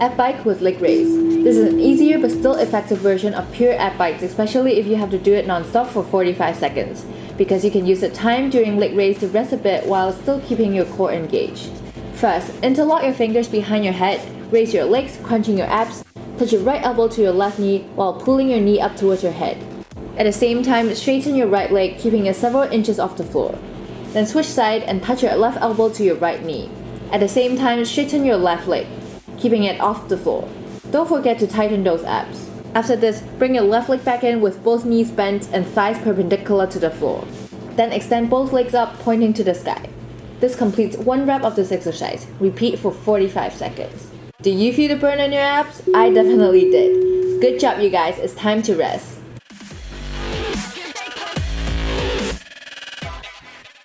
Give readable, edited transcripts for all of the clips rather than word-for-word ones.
Ab bike with leg raise. This is an easier but still effective version of pure ab bikes, especially if you have to do it non-stop for 45 seconds, because you can use the time during leg raise to rest a bit while still keeping your core engaged. First, interlock your fingers behind your head, raise your legs, crunching your abs, touch your right elbow to your left knee while pulling your knee up towards your head. At the same time, straighten your right leg, keeping it several inches off the floor. Then switch side and touch your left elbow to your right knee. At the same time, straighten your left leg, keeping it off the floor. Don't forget to tighten those abs. After this, bring your left leg back in with both knees bent and thighs perpendicular to the floor. Then extend both legs up, pointing to the sky. This completes one rep of this exercise. Repeat for 45 seconds. Do you feel the burn on your abs? I definitely did. Good job, you guys. It's time to rest.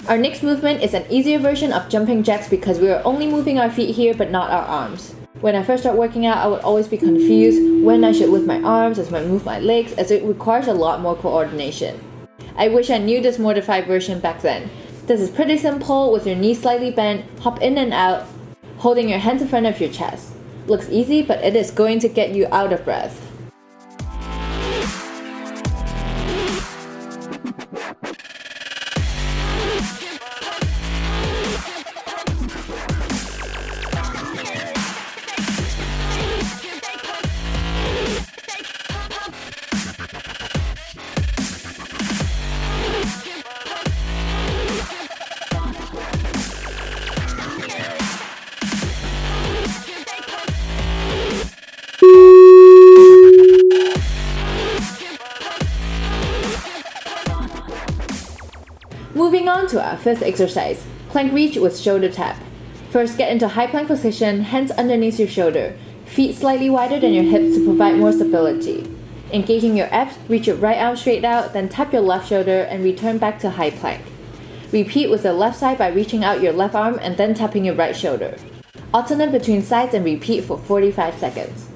Our next movement is an easier version of jumping jacks because we are only moving our feet here but not our arms. When I first started working out, I would always be confused when I should lift my arms as I move my legs, as it requires a lot more coordination. I wish I knew this modified version back then. This is pretty simple. With your knees slightly bent, hop in and out, holding your hands in front of your chest. Looks easy, but it is going to get you out of breath. Moving on to our fifth exercise, plank reach with shoulder tap. First, get into high plank position, hands underneath your shoulder, feet slightly wider than your hips to provide more stability. Engaging your abs, reach your right arm straight out, then tap your left shoulder and return back to high plank. Repeat with the left side by reaching out your left arm and then tapping your right shoulder. Alternate between sides and repeat for 45 seconds.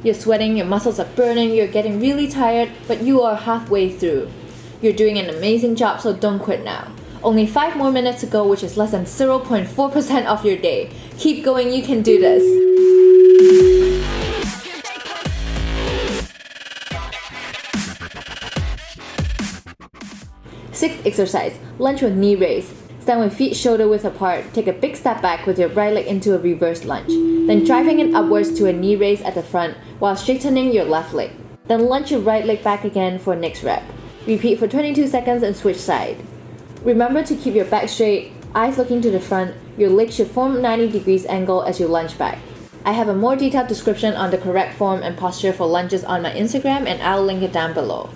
You're sweating, your muscles are burning, you're getting really tired, but you are halfway through. You're doing an amazing job, so don't quit now. Only 5 more minutes to go, which is less than 0.4% of your day. Keep going, you can do this. Sixth exercise, lunge with knee raise. Stand with feet shoulder width apart, take a big step back with your right leg into a reverse lunge, then driving it upwards to a knee raise at the front while straightening your left leg. Then lunge your right leg back again for next rep. Repeat for 22 seconds and switch side. Remember to keep your back straight, eyes looking to the front, your legs should form 90 degrees angle as you lunge back. I have a more detailed description on the correct form and posture for lunges on my Instagram and I'll link it down below.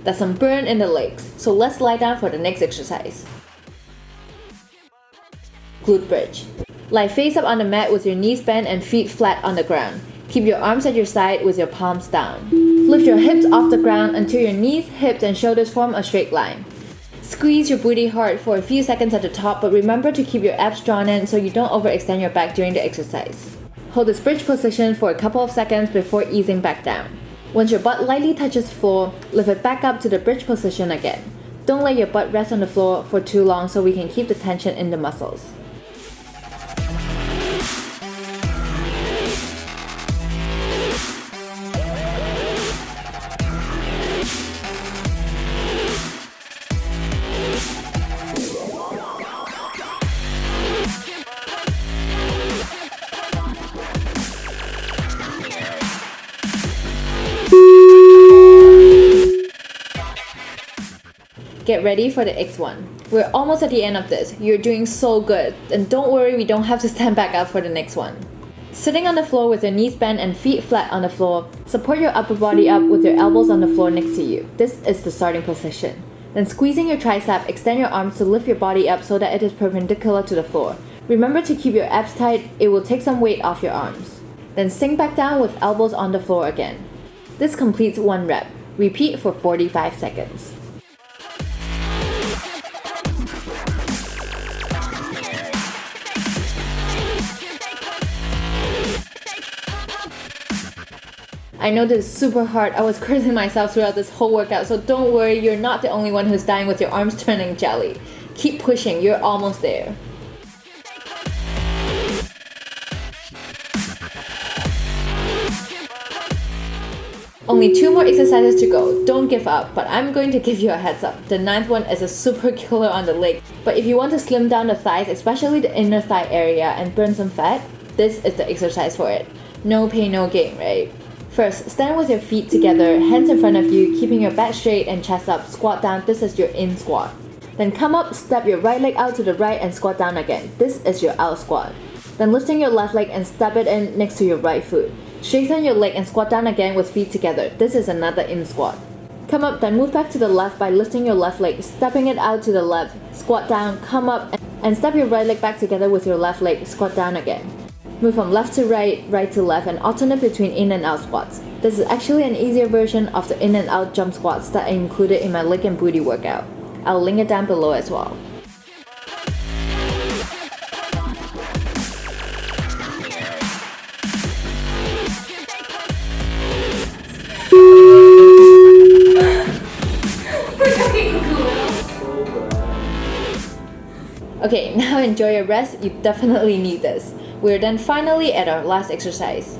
There's some burn in the legs, so let's lie down for the next exercise. Glute bridge. Lie face up on the mat with your knees bent and feet flat on the ground. Keep your arms at your side with your palms down. Lift your hips off the ground until your knees, hips, and shoulders form a straight line. Squeeze your booty hard for a few seconds at the top, but remember to keep your abs drawn in so you don't overextend your back during the exercise. Hold this bridge position for a couple of seconds before easing back down. Once your butt lightly touches the floor, lift it back up to the bridge position again. Don't let your butt rest on the floor for too long so we can keep the tension in the muscles. Get ready for the X1. We're almost at the end of this. You're doing so good. And don't worry, we don't have to stand back up for the next one. Sitting on the floor with your knees bent and feet flat on the floor, support your upper body up with your elbows on the floor next to you. This is the starting position. Then squeezing your tricep, extend your arms to lift your body up so that it is perpendicular to the floor. Remember to keep your abs tight, it will take some weight off your arms. Then sink back down with elbows on the floor again. This completes 1 rep. Repeat for 45 seconds. I know this is super hard. I was cursing myself throughout this whole workout, so don't worry, you're not the only one who's dying with your arms turning jelly. Keep pushing, you're almost there. Only 2 more exercises to go. Don't give up, but I'm going to give you a heads up. The 9th one is a super killer on the leg. But if you want to slim down the thighs, especially the inner thigh area, and burn some fat, this is the exercise for it. No pain, no gain, right? First, stand with your feet together, hands in front of you, keeping your back straight and chest up. Squat down, this is your in squat. Then come up, step your right leg out to the right and squat down again. This is your out squat. Then lifting your left leg and step it in next to your right foot. Straighten your leg and squat down again with feet together. This is another in squat. Come up, then move back to the left by lifting your left leg, stepping it out to the left, squat down, come up, and step your right leg back together with your left leg, squat down again. Move from left to right, right to left, and alternate between in and out squats. This is actually an easier version of the in and out jump squats that I included in my leg and booty workout. I'll link it down below as well. Okay, now enjoy your rest. You definitely need this. We're then finally at our last exercise.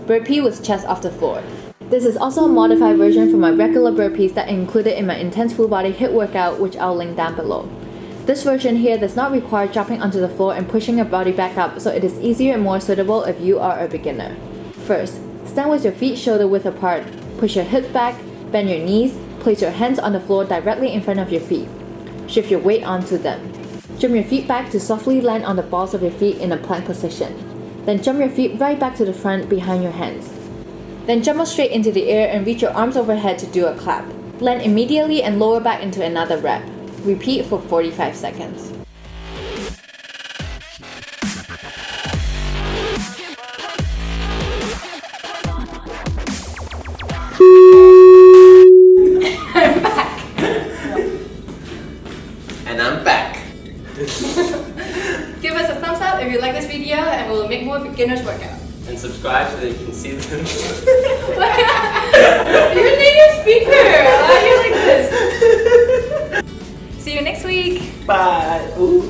Burpee with chest off the floor. This is also a modified version from my regular burpees that I included in my intense full body HIIT workout, which I'll link down below. This version here does not require dropping onto the floor and pushing your body back up, so it is easier and more suitable if you are a beginner. First, stand with your feet shoulder width apart. Push your hips back, bend your knees, place your hands on the floor directly in front of your feet. Shift your weight onto them. Jump your feet back to softly land on the balls of your feet in a plank position. Then jump your feet right back to the front behind your hands. Then jump up straight into the air and reach your arms overhead to do a clap. Land immediately and lower back into another rep. Repeat for 45 seconds. And I'm back. Give us a thumbs up if you like this video and we'll make more beginners workout. And subscribe so that you can see them. You're a native speaker! Why are you like this? See you next week! Bye. Ooh.